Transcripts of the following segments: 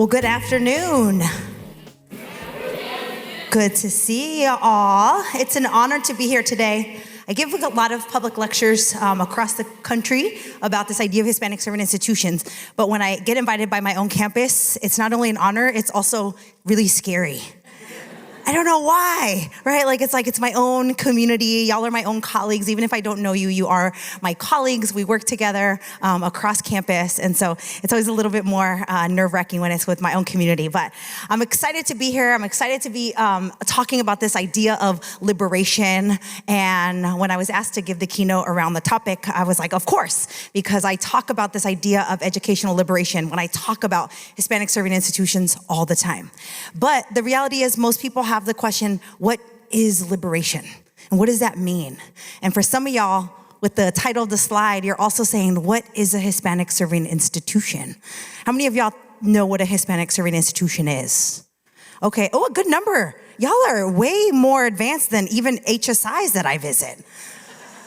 Well, good afternoon. Good to see you all. It's an honor to be here today. I give a lot of public lectures across the country about this idea of Hispanic-serving institutions, but when I get invited by my own campus, it's not only an honor, it's also really scary. I don't know why, right? It's my own community. Y'all are my own colleagues. Even if I don't know you, you are my colleagues. We work together across campus. And so it's always a little bit more nerve-wracking when it's with my own community. But I'm excited to be here. I'm excited to be talking about this idea of liberation. And when I was asked to give the keynote around the topic, I was like, of course, because I talk about this idea of educational liberation when I talk about Hispanic-serving institutions all the time. But the reality is most people have the question, what is liberation? And what does that mean? And for some of y'all, with the title of the slide, you're also saying, what is a Hispanic-serving institution? How many of y'all know what a Hispanic-serving institution is? Okay, a good number. Y'all are way more advanced than even HSIs that I visit.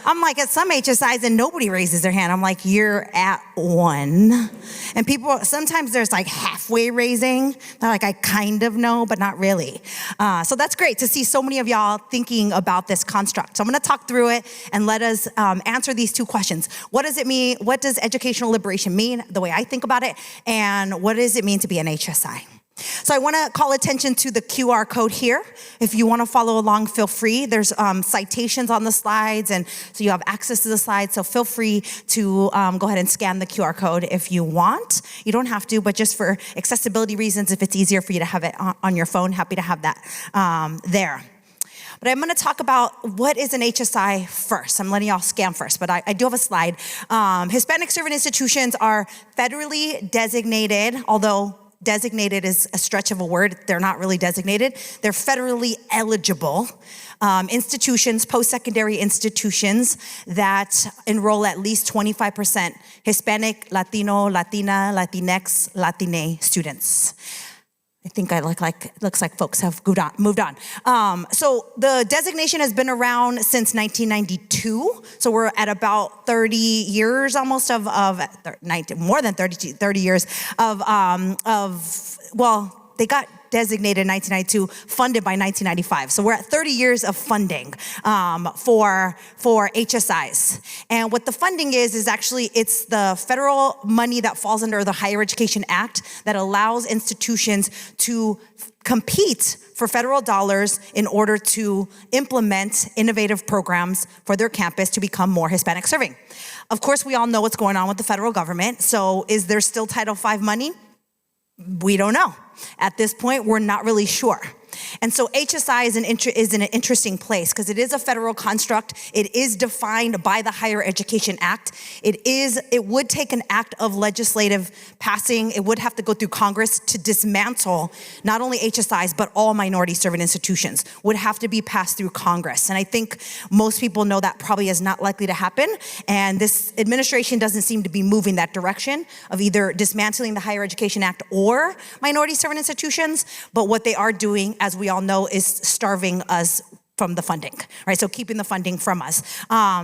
I'm like at some HSIs and nobody raises their hand. I'm like, you're at one. And people, sometimes there's like halfway raising. They're like, I kind of know, but not really. So that's great to see so many of y'all thinking about this construct. So I'm gonna talk through it and let us answer these two questions. What does it mean? What does educational liberation mean, the way I think about it? And what does it mean to be an HSI? So I want to call attention to the QR code here. If you want to follow along, feel free. There's citations on the slides, and so you have access to the slides. So feel free to go ahead and scan the QR code if you want. You don't have to, but just for accessibility reasons, if it's easier for you to have it on your phone, happy to have that there. But I'm going to talk about what is an HSI first. I'm letting y'all scan first, but I do have a slide. Hispanic-serving institutions are federally designated, although designated is a stretch of a word. They're not really designated. They're federally eligible institutions, post-secondary institutions that enroll at least 25% Hispanic, Latino, Latina, Latinx, Latine students. I think looks like folks have moved on. So the designation has been around since 1992. So we're at about 30 years almost more than 30 years well, they got designated in 1992, funded by 1995. So we're at 30 years of funding for HSIs. And what the funding is actually, it's the federal money that falls under the Higher Education Act that allows institutions to compete for federal dollars in order to implement innovative programs for their campus to become more Hispanic serving. Of course, we all know what's going on with the federal government. So is there still Title V money? We don't know. At this point, we're not really sure. And so HSI is in an interesting place because it is a federal construct. It is defined by the Higher Education Act. It would take an act of legislative passing. It would have to go through Congress to dismantle not only HSIs, but all minority-serving institutions would have to be passed through Congress. And I think most people know that probably is not likely to happen. And this administration doesn't seem to be moving that direction of either dismantling the Higher Education Act or minority-serving institutions. But what they are doing, as we all know, is starving us from the funding, right? So keeping the funding from us.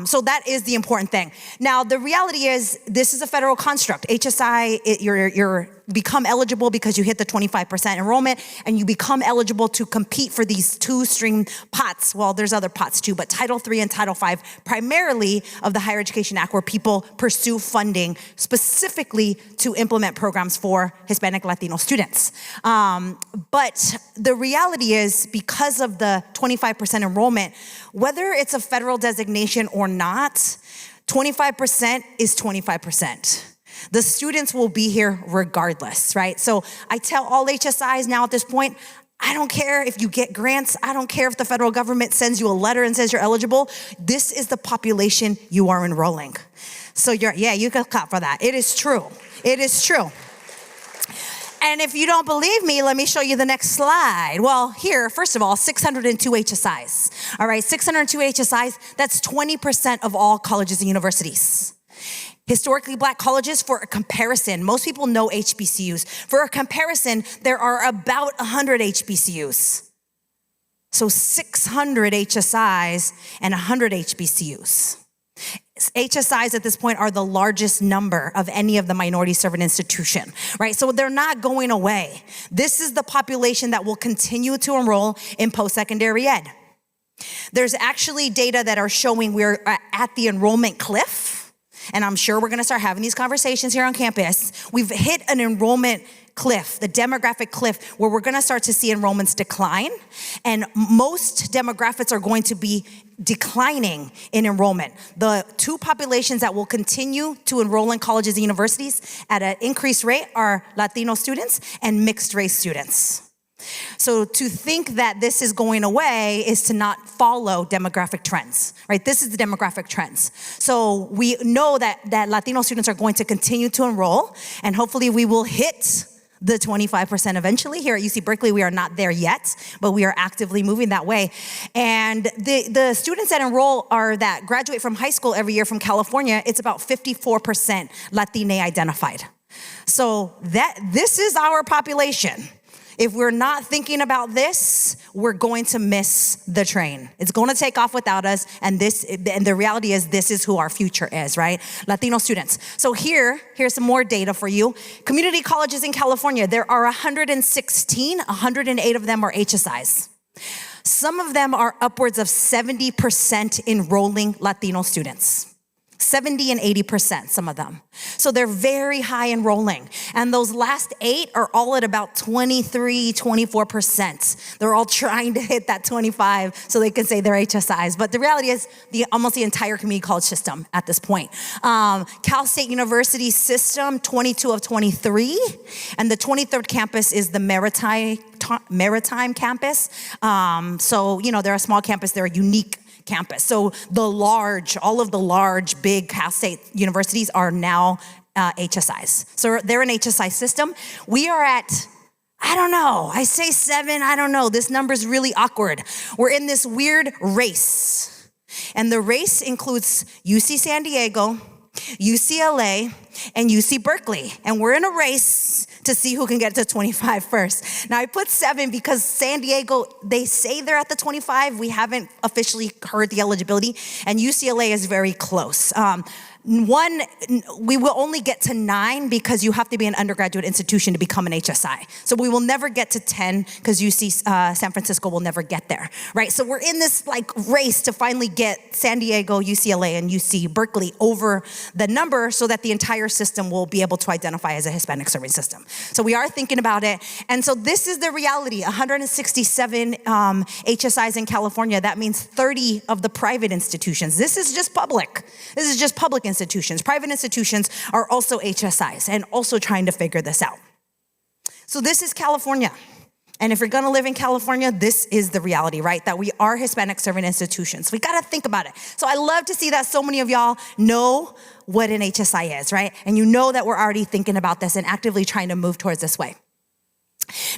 So that is the important thing. Now, the reality is this is a federal construct. HSI, you're become eligible because you hit the 25% enrollment, and you become eligible to compete for these two-stream pots. Well, there's other pots too, but Title III and Title V, primarily of the Higher Education Act, where people pursue funding specifically to implement programs for Hispanic Latino students. But the reality is, because of the 25% enrollment, whether it's a federal designation or not, 25% is 25%. The students will be here regardless, right? So I tell all HSIs now at this point, I don't care if you get grants. I don't care if the federal government sends you a letter and says you're eligible. This is the population you are enrolling. So you can clap for that. It is true. It is true. And if you don't believe me, let me show you the next slide. Well, here, first of all, 602 HSIs. All right, 602 HSIs, that's 20% of all colleges and universities. Historically Black colleges, for a comparison, most people know HBCUs. For a comparison, there are about 100 HBCUs. So 600 HSIs and 100 HBCUs. HSIs at this point are the largest number of any of the minority-serving institution, right? So they're not going away. This is the population that will continue to enroll in post-secondary ed. There's actually data that are showing we're at the enrollment cliff, and I'm sure we're gonna start having these conversations here on campus. We've hit an enrollment cliff, the demographic cliff, where we're gonna start to see enrollments decline, and most demographics are going to be declining in enrollment. The two populations that will continue to enroll in colleges and universities at an increased rate are Latino students and mixed race students. So to think that this is going away is to not follow demographic trends, right? This is the demographic trends. So we know that Latino students are going to continue to enroll, and hopefully we will hit the 25% eventually. Here at UC Berkeley, we are not there yet, but we are actively moving that way. And the students that enroll that graduate from high school every year from California, it's about 54% Latine identified. So this is our population. If we're not thinking about this, we're going to miss the train. It's going to take off without us, and the reality is this is who our future is, right? Latino students. So here's some more data for you. Community colleges in California, there are 116, 108 of them are HSIs. Some of them are upwards of 70% enrolling Latino students. 70 and 80%, some of them. So they're very high enrolling. And those last 8 are all at about 23, 24%. They're all trying to hit that 25 so they can say they're HSIs. But the reality is almost the entire community college system at this point. Cal State University system, 22 of 23. And the 23rd campus is the Maritime campus. So, there are a small campus, they're a unique campus. So all of the large, big Cal State universities are now HSIs. So they're an HSI system. We are at, I don't know, I say 7, I don't know. This number's really awkward. We're in this weird race. And the race includes UC San Diego, UCLA, and UC Berkeley. And we're in a race to see who can get to 25 first. Now I put 7 because San Diego, they say they're at the 25. We haven't officially heard the eligibility, and UCLA is very close. We will only get to 9 because you have to be an undergraduate institution to become an HSI. So we will never get to 10 because UC San Francisco will never get there, right? So we're in this race to finally get San Diego, UCLA, and UC Berkeley over the number so that the entire system will be able to identify as a Hispanic serving system. So we are thinking about it. And so this is the reality, 167 HSIs in California. That means 30 of the private institutions. This is just public. This is just public institutions. Private institutions are also HSIs and also trying to figure this out. So this is California. And if you're gonna live in California, this is the reality, right? That we are Hispanic serving institutions. We gotta think about it. So I love to see that so many of y'all know what an HSI is, right? And you know that we're already thinking about this and actively trying to move towards this way.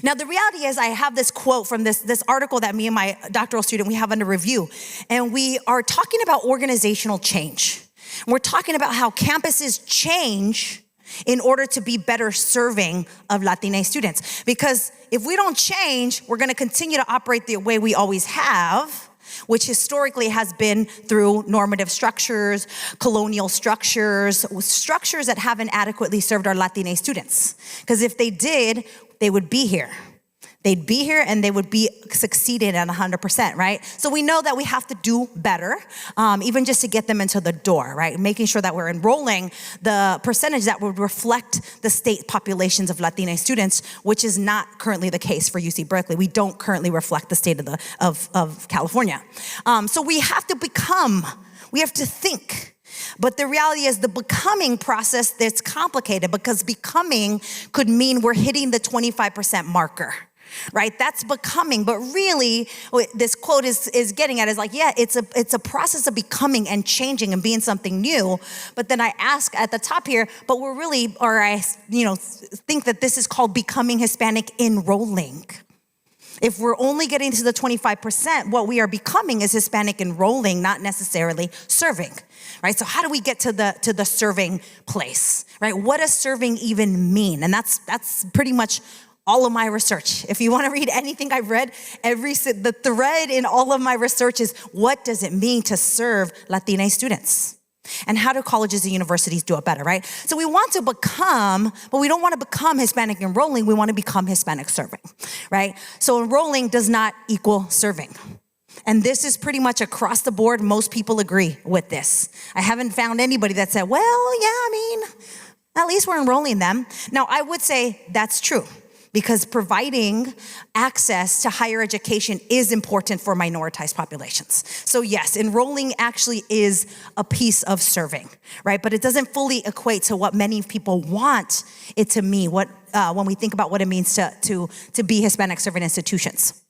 Now, the reality is I have this quote from this article that me and my doctoral student, we have under review. And we are talking about organizational change. We're talking about how campuses change in order to be better serving of Latina students. Because if we don't change, we're gonna continue to operate the way we always have, which historically has been through normative structures, colonial structures that haven't adequately served our Latina students. Because if they did, they would be here. They'd be here and they would be succeeding at 100%, right? So we know that we have to do better, even just to get them into the door, right? Making sure that we're enrolling the percentage that would reflect the state populations of Latina students, which is not currently the case for UC Berkeley. We don't currently reflect the state of California. So we have to think. But the reality is the becoming process that's complicated because becoming could mean we're hitting the 25% marker. Right? That's becoming, but really what this quote is getting at is it's a process of becoming and changing and being something new. But then I ask at the top here, but we're really, or I think that this is called becoming Hispanic enrolling. If we're only getting to the 25%, what we are becoming is Hispanic enrolling, not necessarily serving, right? So how do we get to the serving place, right? What does serving even mean? And that's pretty much all of my research. If you want to read anything I've read, the thread in all of my research is what does it mean to serve Latina students? And how do colleges and universities do it better, right? So we want to become, but we don't want to become Hispanic enrolling, we want to become Hispanic serving, right? So enrolling does not equal serving. And this is pretty much across the board. Most people agree with this. I haven't found anybody that said, well, yeah, at least we're enrolling them. Now, I would say that's true, because providing access to higher education is important for minoritized populations. So yes, enrolling actually is a piece of serving, right? But it doesn't fully equate to what many people want it to mean, when we think about what it means to be Hispanic serving institutions.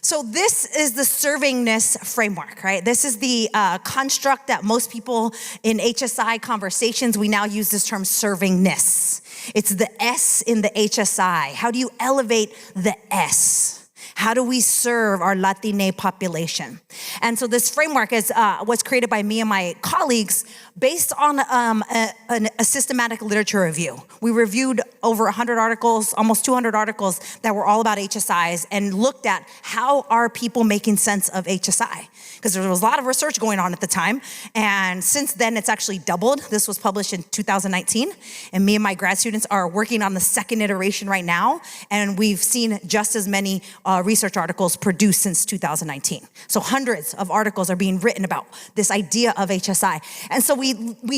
So this is the servingness framework, right? This is the construct that most people in HSI conversations, we now use this term servingness. It's the S in the HSI. How do you elevate the S? How do we serve our Latine population? And so this framework was created by me and my colleagues based on a systematic literature review. We reviewed over 100 articles, almost 200 articles that were all about HSIs, and looked at how are people making sense of HSI. Because there was a lot of research going on at the time. And since then, it's actually doubled. This was published in 2019. And me and my grad students are working on the second iteration right now. And we've seen just as many research articles produced since 2019. So hundreds of articles are being written about this idea of HSI. And so we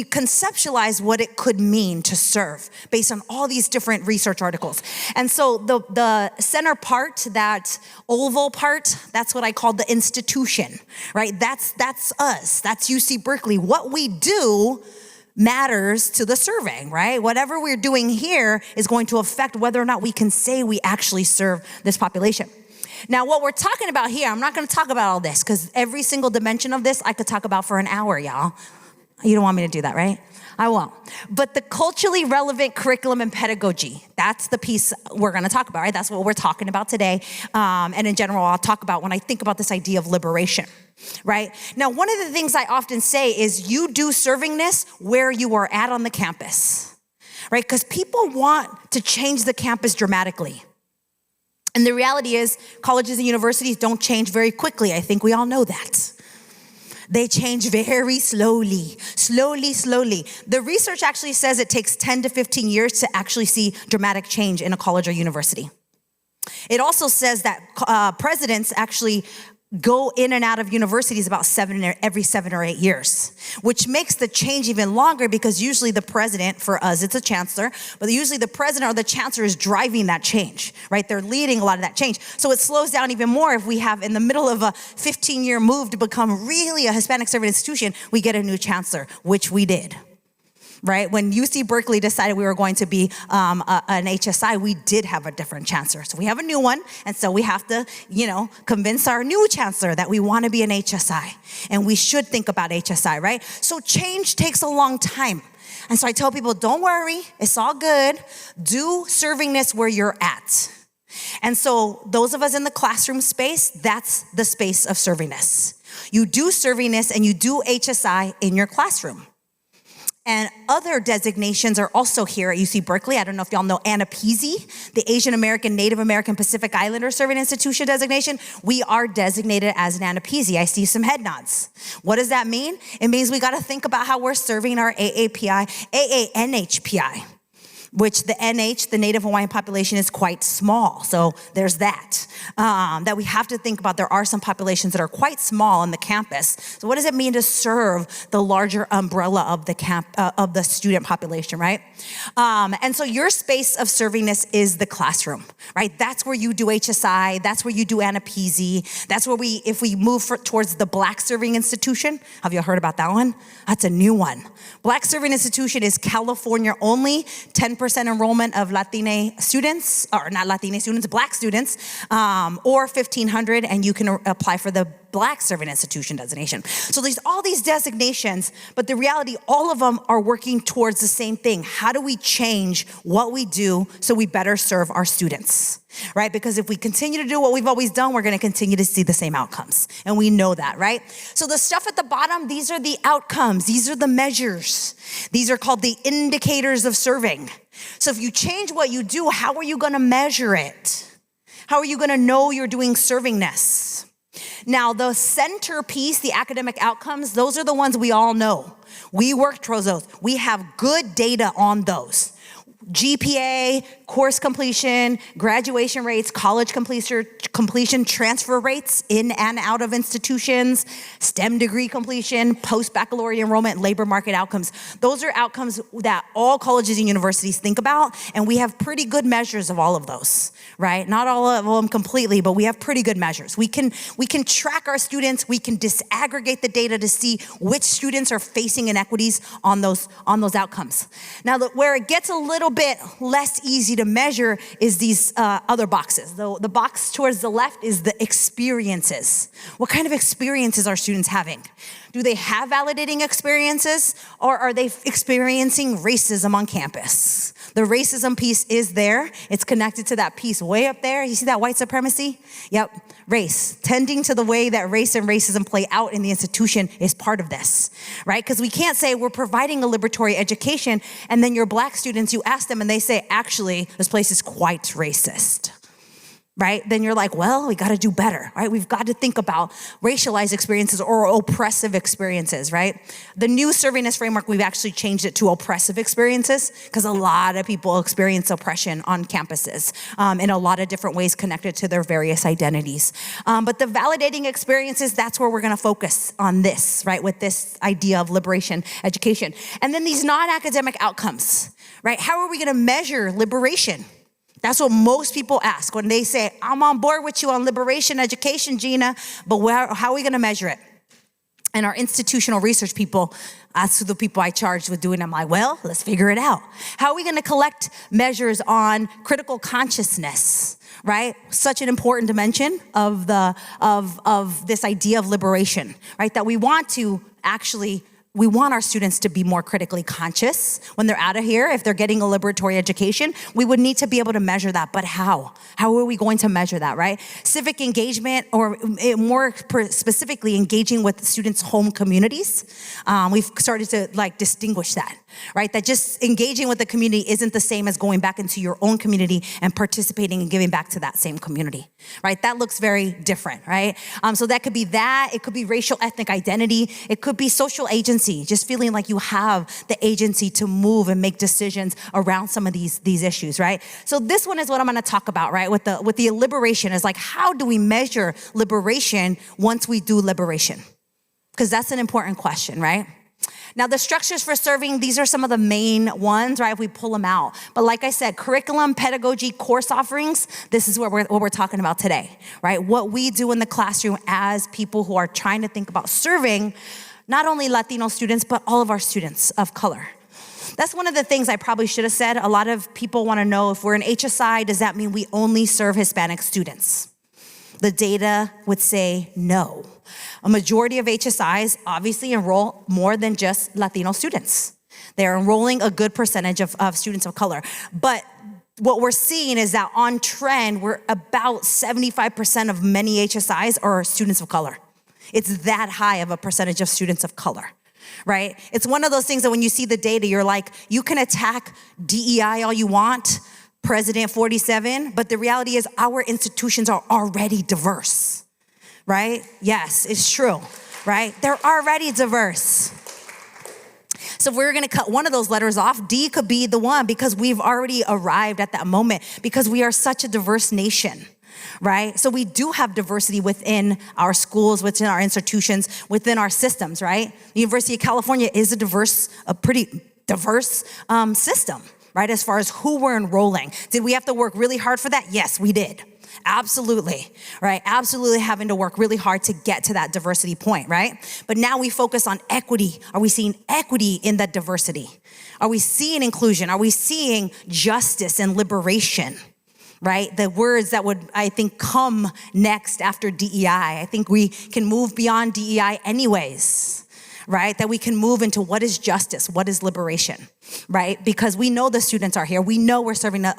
conceptualize what it could mean to serve based on all these different research articles. And so the center part, that oval part, that's what I call the institution, right? That's us. That's UC Berkeley. What we do matters to the serving, right? Whatever we're doing here is going to affect whether or not we can say we actually serve this population. Now, what we're talking about here, I'm not going to talk about all this because every single dimension of this I could talk about for an hour, y'all. You don't want me to do that, right? I won't. But the culturally relevant curriculum and pedagogy, that's the piece we're going to talk about, right? That's what we're talking about today. And in general, I'll talk about when I think about this idea of liberation, right? Now, one of the things I often say is you do servingness where you are at on the campus, right? Because people want to change the campus dramatically. And the reality is colleges and universities don't change very quickly. I think we all know that. They change very slowly. The research actually says it takes 10 to 15 years to actually see dramatic change in a college or university. It also says that presidents actually go in and out of universities about every 7 or 8 years, which makes the change even longer because usually the president, for us, it's a chancellor, but usually the president or the chancellor is driving that change, right? They're leading a lot of that change. So it slows down even more if we have in the middle of a 15-year move to become really a Hispanic serving institution, we get a new chancellor, which we did. Right? When UC Berkeley decided we were going to be an HSI, we did have a different chancellor. So we have a new one, and so we have to, convince our new chancellor that we want to be an HSI, and we should think about HSI, right? So change takes a long time. And so I tell people, don't worry, it's all good. Do servingness where you're at. And so those of us in the classroom space, that's the space of servingness. You do servingness and you do HSI in your classroom. And other designations are also here at UC Berkeley. I don't know if y'all know ANAPISI, the Asian American, Native American, Pacific Islander Serving Institution designation. We are designated as an ANAPISI. I see some head nods. What does that mean? It means we got to think about how we're serving our ANHPI, which the NH, the Native Hawaiian population, is quite small. So there's that we have to think about. There are some populations that are quite small on the campus. So what does it mean to serve the larger umbrella of the student population, right? And so your space of servingness is the classroom, right? That's where you do HSI. That's where you do ANAPISI. That's where if we move towards the Black Serving Institution, have you heard about that one? That's a new one. Black Serving Institution is California only, 10% enrollment of Latine students, or not Latine students, Black students, or 1,500, and you can apply for the Black Serving Institution designation. So there's all these designations, but the reality, all of them are working towards the same thing. How do we change what we do so we better serve our students, right? Because if we continue to do what we've always done, we're going to continue to see the same outcomes. And we know that, right? So the stuff at the bottom, these are the outcomes. These are the measures. These are called the indicators of serving. So if you change what you do, how are you going to measure it? How are you going to know you're doing servingness? Now, the centerpiece, the academic outcomes, those are the ones we all know. We work towards those. We have good data on those. GPA, course completion, graduation rates, college completion, transfer rates in and out of institutions, STEM degree completion, post-baccalaureate enrollment, labor market outcomes. Those are outcomes that all colleges and universities think about, and we have pretty good measures of all of those, right? Not all of them completely, but we have pretty good measures. We can track our students, we can disaggregate the data to see which students are facing inequities on those outcomes. Now, where it gets a little bit less easy to measure is these other boxes. The box towards the left is the experiences. What kind of experiences are students having? Do they have validating experiences, or are they experiencing racism on campus? The racism piece is there. It's connected to that piece way up there. You see that white supremacy? Yep, race. Tending to the way that race and racism play out in the institution is part of this, right? Because we can't say we're providing a liberatory education and then your black students, you ask them and they say, actually, this place is quite racist. Right? Then you're like, well, we got to do better, right? We've got to think about racialized experiences or oppressive experiences, right? The new servingness framework, we've actually changed it to oppressive experiences because a lot of people experience oppression on campuses in a lot of different ways connected to their various identities. But the validating experiences, that's where we're going to focus on this, right? With this idea of liberation education. And then these non-academic outcomes, right? How are we going to measure liberation? That's what most people ask when they say, I'm on board with you on liberation education, Gina, but how are we going to measure it? And our institutional research people, that's the people I charged with doing it. I'm like, well, let's figure it out. How are we going to collect measures on critical consciousness, right? Such an important dimension of this idea of liberation, right? That we want our students to be more critically conscious when they're out of here. If they're getting a liberatory education, we would need to be able to measure that. But how? How are we going to measure that, right? Civic engagement, or more specifically, engaging with students' home communities. We've started to distinguish that, right? That just engaging with the community isn't the same as going back into your own community and participating and giving back to that same community, right? That looks very different, right? So that could be that. It could be racial ethnic identity. It could be social agency. Just feeling like you have the agency to move and make decisions around some of these issues, right? So this one is what I'm going to talk about, right? With the liberation is how do we measure liberation once we do liberation? Because that's an important question, right? Now, the structures for serving, these are some of the main ones, right, if we pull them out. But like I said, curriculum, pedagogy, course offerings, this is what we're talking about today, right? What we do in the classroom as people who are trying to think about serving not only Latino students, but all of our students of color. That's one of the things I probably should have said. A lot of people want to know, if we're an HSI, does that mean we only serve Hispanic students? The data would say no. A majority of HSIs obviously enroll more than just Latino students. They're enrolling a good percentage of students of color. But what we're seeing is that on trend, we're about 75% of many HSIs are students of color. It's that high of a percentage of students of color, right? It's one of those things that when you see the data, you're like, you can attack DEI all you want, President 47, but the reality is our institutions are already diverse, right? Yes, it's true, right? They're already diverse. So if we're going to cut one of those letters off, D could be the one, because we've already arrived at that moment because we are such a diverse nation. Right? So we do have diversity within our schools, within our institutions, within our systems, right? The University of California is a pretty diverse system, right? As far as who we're enrolling. Did we have to work really hard for that? Yes, we did. Absolutely, right? Absolutely having to work really hard to get to that diversity point, right? But now we focus on equity. Are we seeing equity in that diversity? Are we seeing inclusion? Are we seeing justice and liberation? Right? The words that would, I think, come next after DEI. I think we can move beyond DEI anyways, right? That we can move into what is justice, what is liberation. right? Because we know the students are here. We know we're serving a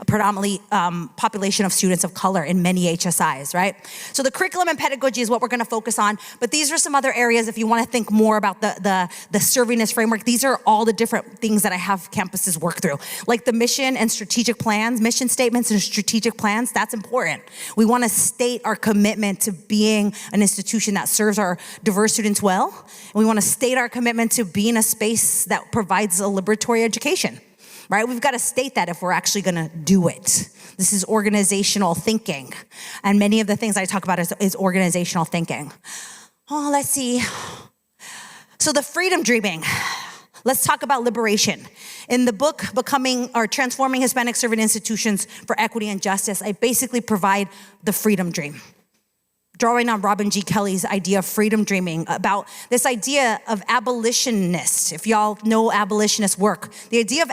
predominantly population of students of color in many HSIs, right? So the curriculum and pedagogy is what we're gonna focus on, but these are some other areas if you wanna think more about the servingness framework. These are all the different things that I have campuses work through, like the mission and strategic plans, mission statements and strategic plans. That's important. We wanna state our commitment to being an institution that serves our diverse students well, and we wanna state our commitment to being a space that provides a liberatory education, right? We've got to state that if we're actually going to do it. This is organizational thinking. And many of the things I talk about is organizational thinking. Oh, let's see. So the freedom dreaming. Let's talk about liberation. In the book, Transforming Hispanic-Serving Institutions for Equity and Justice, I basically provide the freedom dream, drawing on Robin G. Kelly's idea of freedom dreaming, about this idea of abolitionists. If y'all know abolitionist work, the idea of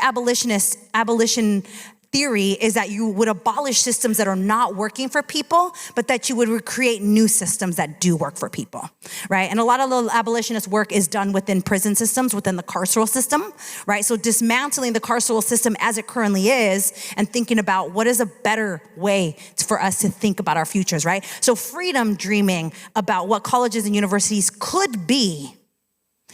abolition theory is that you would abolish systems that are not working for people, but that you would recreate new systems that do work for people, right? And a lot of the abolitionist work is done within prison systems, within the carceral system, right? So dismantling the carceral system as it currently is and thinking about what is a better way for us to think about our futures, right? So freedom dreaming about what colleges and universities could be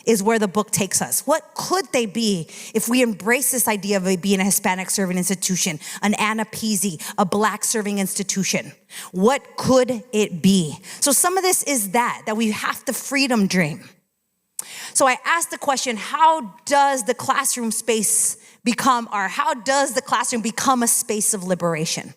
is where the book takes us. What could they be if we embrace this idea of it being a Hispanic serving institution, an Anna Peasy, a Black serving institution? What could it be? So some of this is that we have to freedom dream. So I asked the question, how does the classroom become a space of liberation?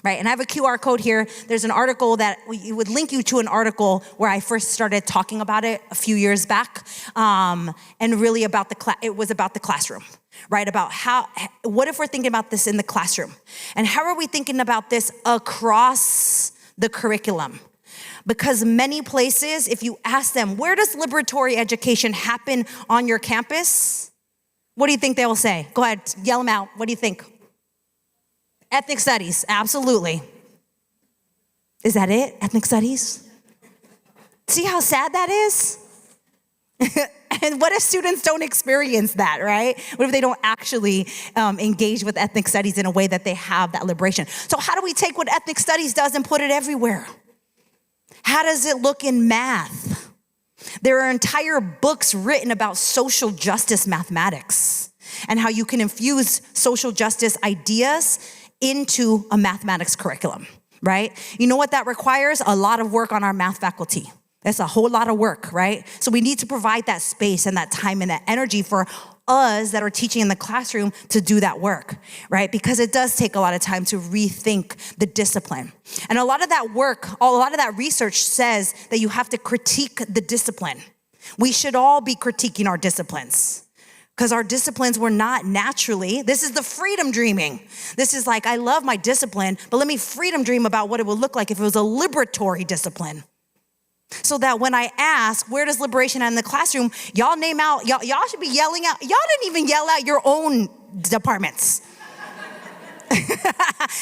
Right, and I have a QR code here. There's an article that would link you to an article where I first started talking about it a few years back, and really it was about the classroom, right? About what if we're thinking about this in the classroom? And how are we thinking about this across the curriculum? Because many places, if you ask them, where does liberatory education happen on your campus? What do you think they will say? Go ahead, yell them out. What do you think? Ethnic studies, absolutely. Is that it? Ethnic studies? See how sad that is? And what if students don't experience that, right? What if they don't actually engage with ethnic studies in a way that they have that liberation? So how do we take what ethnic studies does and put it everywhere? How does it look in math? There are entire books written about social justice mathematics and how you can infuse social justice ideas into a mathematics curriculum, right? You know what that requires? A lot of work on our math faculty. That's a whole lot of work, right? So we need to provide that space and that time and that energy for us that are teaching in the classroom to do that work, right? Because it does take a lot of time to rethink the discipline. And a lot of that research says that you have to critique the discipline. We should all be critiquing our disciplines, because our disciplines were not naturally. This is the freedom dreaming. This is like, I love my discipline, but let me freedom dream about what it would look like if it was a liberatory discipline. So that when I ask, where does liberation end in the classroom, y'all name out, y'all should be yelling out, y'all didn't even yell out your own departments.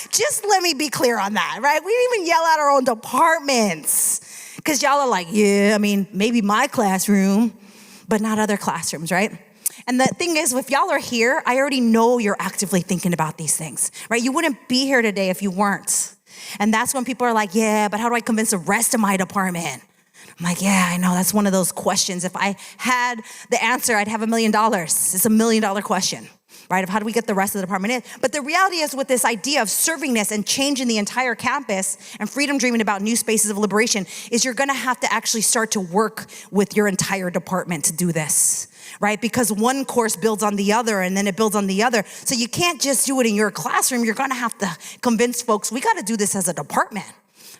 Just let me be clear on that, right? We didn't even yell out our own departments. Because y'all are like, yeah, I mean, maybe my classroom, but not other classrooms, right? And the thing is, if y'all are here, I already know you're actively thinking about these things, right? You wouldn't be here today if you weren't. And that's when people are like, yeah, but how do I convince the rest of my department? I'm like, yeah, I know, that's one of those questions. If I had the answer, I'd have $1 million. It's $1 million question, right? Of how do we get the rest of the department in? But the reality is with this idea of servingness and changing the entire campus and freedom dreaming about new spaces of liberation is you're gonna have to actually start to work with your entire department to do this, right? Because one course builds on the other and then it builds on the other. So you can't just do it in your classroom. You're gonna have to convince folks, we gotta do this as a department.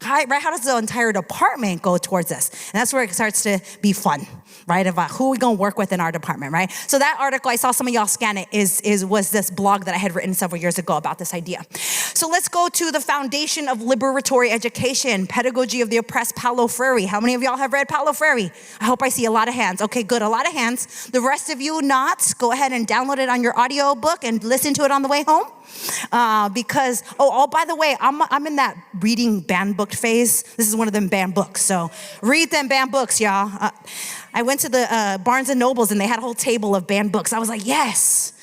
Right? How does the entire department go towards this? And that's where it starts to be fun, right? About who we're gonna work with in our department, right? So that article, I saw some of y'all scan it, was this blog that I had written several years ago about this idea. So let's go to the foundation of liberatory education, Pedagogy of the Oppressed, Paulo Freire. How many of y'all have read Paulo Freire? I hope I see a lot of hands. Okay, good, a lot of hands. The rest of you not, go ahead and download it on your audio book and listen to it on the way home. Because, by the way, I'm in that reading banned book phase. This is one of them banned books, so read them banned books, y'all. I went to the Barnes and Nobles and they had a whole table of banned books. I was like, yes,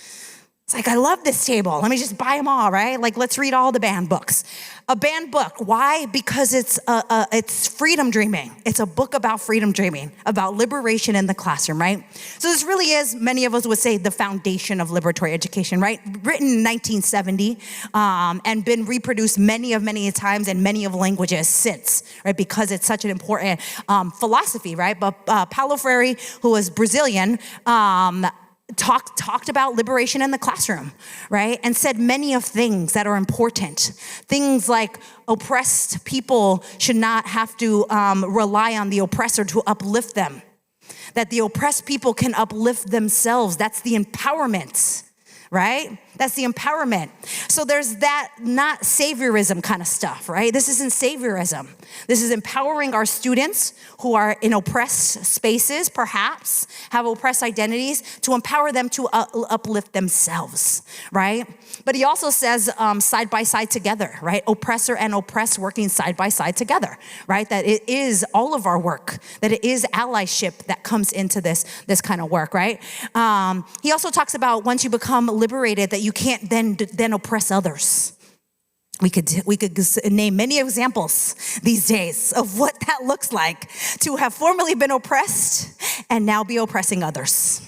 It's like, I love this table. Let me just buy them all, right? Like, let's read all the banned books. A banned book. Why? Because it's freedom dreaming. It's a book about freedom dreaming, about liberation in the classroom, right? So this really is, many of us would say, the foundation of liberatory education, right? Written in 1970 and been reproduced many times in many of languages since, right? Because it's such an important philosophy, right? But Paulo Freire, who was Brazilian, talked about liberation in the classroom, right? And said many of things that are important. Things like oppressed people should not have to rely on the oppressor to uplift them. That the oppressed people can uplift themselves. That's the empowerment, right? That's the empowerment. So there's that, not saviorism kind of stuff, right? This isn't saviorism. This is empowering our students who are in oppressed spaces, perhaps, have oppressed identities, to empower them to uplift themselves, right? But he also says side by side together, right? Oppressor and oppressed working side by side together, right? That it is all of our work, that it is allyship that comes into this kind of work, right? He also talks about once you become liberated, that you can't then oppress others. We could name many examples these days of what that looks like, to have formerly been oppressed and now be oppressing others.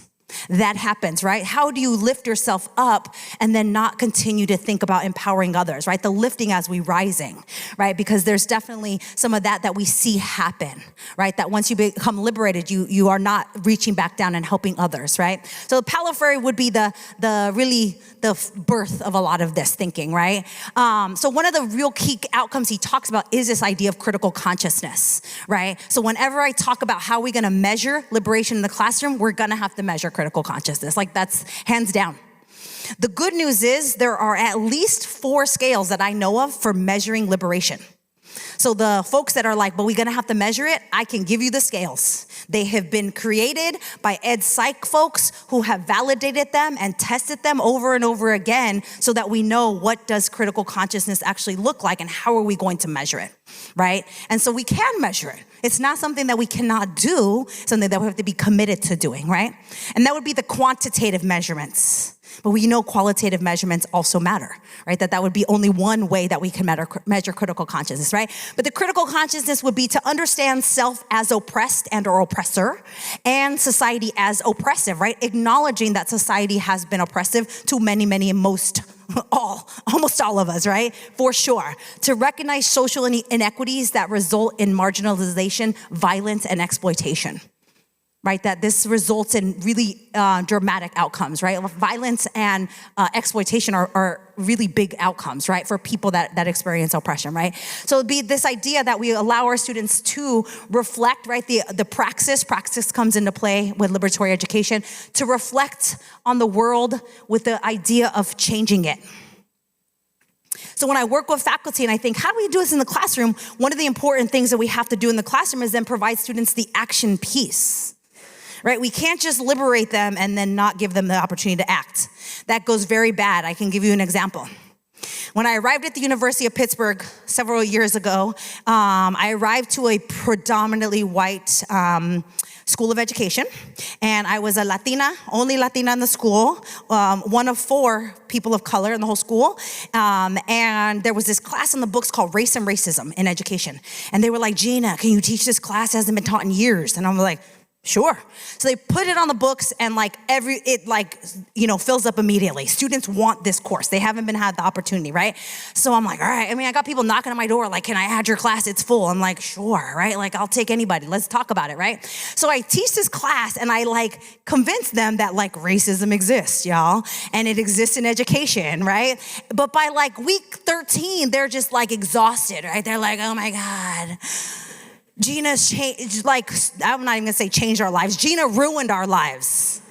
That happens, right? How do you lift yourself up and then not continue to think about empowering others, right? The lifting as we rising, right? Because there's definitely some of that we see happen, right? That once you become liberated, you are not reaching back down and helping others, right? So Paulo Freire would be the birth of a lot of this thinking, right? So one of the real key outcomes he talks about is this idea of critical consciousness, right? So whenever I talk about how we're gonna measure liberation in the classroom, we're gonna have to measure critical consciousness. Like, that's hands down. The good news is there are at least 4 scales that I know of for measuring liberation. So the folks that are like, but we're gonna have to measure it, I can give you the scales. They have been created by ed psych folks who have validated them and tested them over and over again so that we know what does critical consciousness actually look like and how are we going to measure it, right? And so we can measure it. It's not something that we cannot do, something that we have to be committed to doing, right? And that would be the quantitative measurements. But we know qualitative measurements also matter, right? That would be only one way that we can measure critical consciousness, right? But the critical consciousness would be to understand self as oppressed and or oppressor, and society as oppressive, right? Acknowledging that society has been oppressive to many, almost all of us, right? For sure. To recognize social inequities that result in marginalization, violence, and exploitation. Right, that this results in really dramatic outcomes, right? Violence and exploitation are really big outcomes, right? For people that experience oppression, right? So it'd be this idea that we allow our students to reflect, right? The praxis comes into play with liberatory education, to reflect on the world with the idea of changing it. So when I work with faculty and I think, how do we do this in the classroom? One of the important things that we have to do in the classroom is then provide students the action piece. Right? We can't just liberate them and then not give them the opportunity to act. That goes very bad. I can give you an example. When I arrived at the University of Pittsburgh several years ago, I arrived to a predominantly white school of education, and I was a Latina, only Latina in the school, one of 4 people of color in the whole school, and there was this class in the books called Race and Racism in Education, and they were like, Gina, can you teach this class? It hasn't been taught in years, and I'm like, sure. So they put it on the books and it fills up immediately. Students want this course. They haven't had the opportunity, right? So I'm like, all right. I mean, I got people knocking on my door like, can I add your class? It's full. I'm like, sure, right? Like, I'll take anybody. Let's talk about it, right? So I teach this class and I convince them that racism exists, y'all. And it exists in education, right? But by week 13, they're just exhausted, right? They're like, oh my God. Gina's changed, I'm not even gonna say changed our lives. Gina ruined our lives.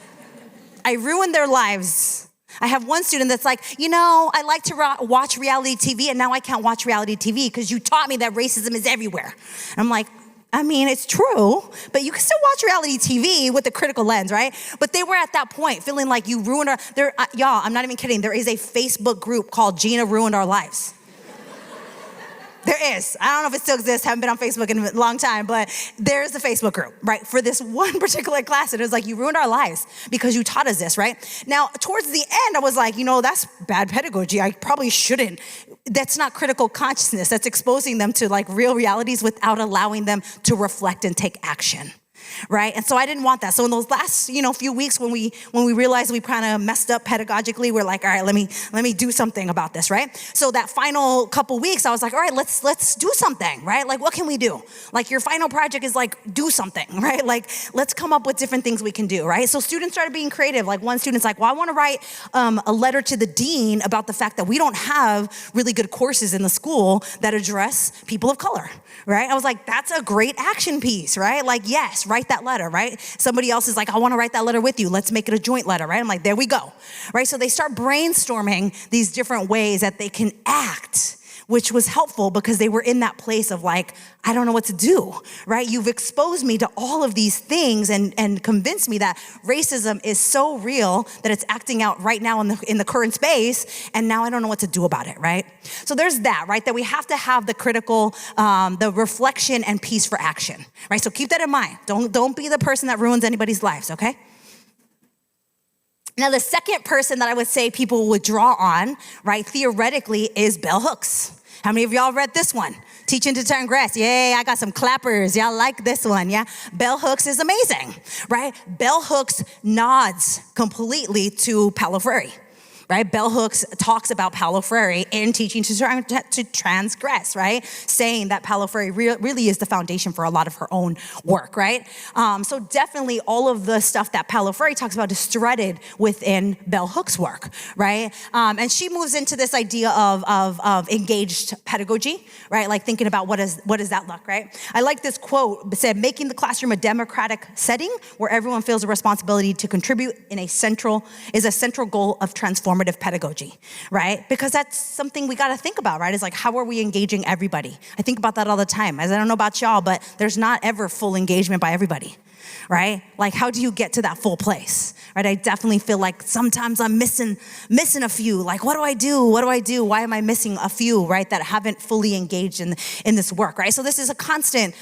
I ruined their lives. I have one student that's like, I like to watch reality TV and now I can't watch reality TV because you taught me that racism is everywhere. I'm like, I mean, it's true, but you can still watch reality TV with a critical lens, right? But they were at that point feeling like you ruined y'all, I'm not even kidding. There is a Facebook group called Gina Ruined Our Lives. There is. I don't know if it still exists. Haven't been on Facebook in a long time, but there's a Facebook group, right? For this one particular class. And it was like, you ruined our lives because you taught us this, right? Now, towards the end, I was like, that's bad pedagogy. I probably shouldn't. That's not critical consciousness. That's exposing them to like real realities without allowing them to reflect and take action. Right? And so I didn't want that. So in those last, few weeks when we realized we kind of messed up pedagogically, we're like, all right, let me do something about this, right? So that final couple weeks, I was like, all right, let's do something, right? Like, what can we do? Like, your final project is like, do something, right? Like, let's come up with different things we can do, right? So students started being creative. Like, one student's like, well, I want to write a letter to the dean about the fact that we don't have really good courses in the school that address people of color, right? I was like, that's a great action piece, right? Like, yes, write that letter, right? Somebody else is like, I want to write that letter with you. Let's make it a joint letter, right? I'm like, there we go, right? So they start brainstorming these different ways that they can act, which was helpful because they were in that place of like, I don't know what to do, right? You've exposed me to all of these things and convinced me that racism is so real that it's acting out right now in the current space, and now I don't know what to do about it, right? So there's that, right? That we have to have the critical, the reflection and piece for action, right? So keep that in mind. Don't be the person that ruins anybody's lives, okay? Now, the second person that I would say people would draw on, right, theoretically, is bell hooks. How many of y'all read this one? Teaching to Transgress. Yay, I got some clappers. Y'all like this one, yeah? Bell hooks is amazing, right? Bell hooks nods completely to Paulo Freire, right? Bell hooks talks about Paulo Freire in Teaching to Transgress, right? Saying that Paulo Freire really is the foundation for a lot of her own work, right? So definitely all of the stuff that Paulo Freire talks about is threaded within bell hooks' work, right? And she moves into this idea of engaged pedagogy, right? Like thinking about what does that look, right? I like this quote. It said, making the classroom a democratic setting where everyone feels a responsibility to contribute is a central goal of transformative pedagogy, right? Because that's something we got to think about, right? It's like, how are we engaging everybody? I think about that all the time. As I don't know about y'all, but there's not ever full engagement by everybody, right? Like, how do you get to that full place, right? I definitely feel like sometimes I'm missing a few. Like, what do I do? What do I do? Why am I missing a few, right, that haven't fully engaged in this work, right? So this is a constant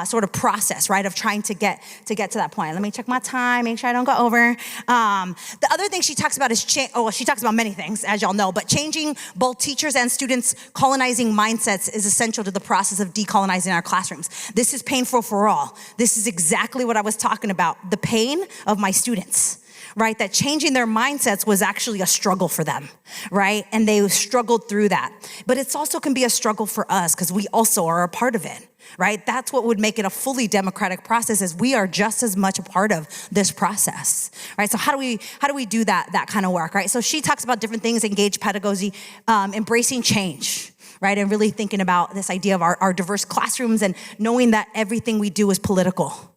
sort of process, right, of trying to get to that point. Let me check my time, make sure I don't go over. The other thing she talks about is she talks about many things, as y'all know, but changing both teachers and students' colonizing mindsets is essential to the process of decolonizing our classrooms. This is painful for all. This is exactly what I was talking about, the pain of my students, right? That changing their mindsets was actually a struggle for them, right? And they struggled through that. But it's also can be a struggle for us because we also are a part of it, right? That's what would make it a fully democratic process, is we are just as much a part of this process, right? So how do we do that kind of work, right? So she talks about different things, engaged pedagogy, embracing change, right? And really thinking about this idea of our diverse classrooms and knowing that everything we do is political,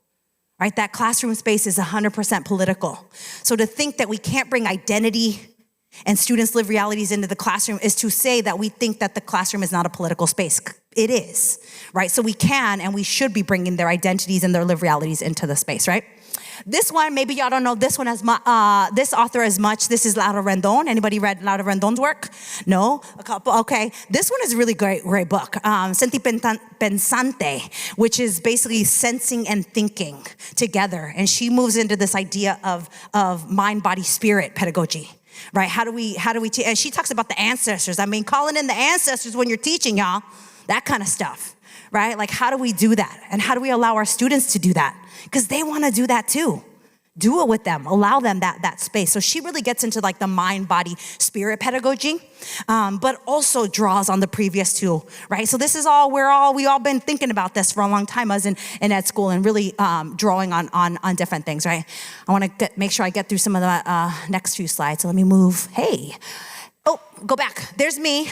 right? That classroom space is 100% political. So to think that we can't bring identity and students' lived realities into the classroom is to say that we think that the classroom is not a political space. It is, right? So we can and we should be bringing their identities and their lived realities into the space, right? This one, maybe y'all don't know this one this author as much. This is Laura Rendon. Anybody read Laura Rendon's work? No? A couple? Okay. This one is a really great book. Senti Pensante, which is basically sensing and thinking together. And she moves into this idea of mind, body, spirit pedagogy. Right? How do we and she talks about the ancestors. I mean, calling in the ancestors when you're teaching, y'all, that kind of stuff. Right? Like, how do we do that? And how do we allow our students to do that? Because they want to do that too. Do it with them. Allow them that space. So she really gets into like the mind, body, spirit pedagogy, but also draws on the previous two, right? So this is we all been thinking about this for a long time as in ed school and really drawing on different things, right? I want to make sure I get through some of the next few slides. So let me move. Hey. Oh, go back. There's me.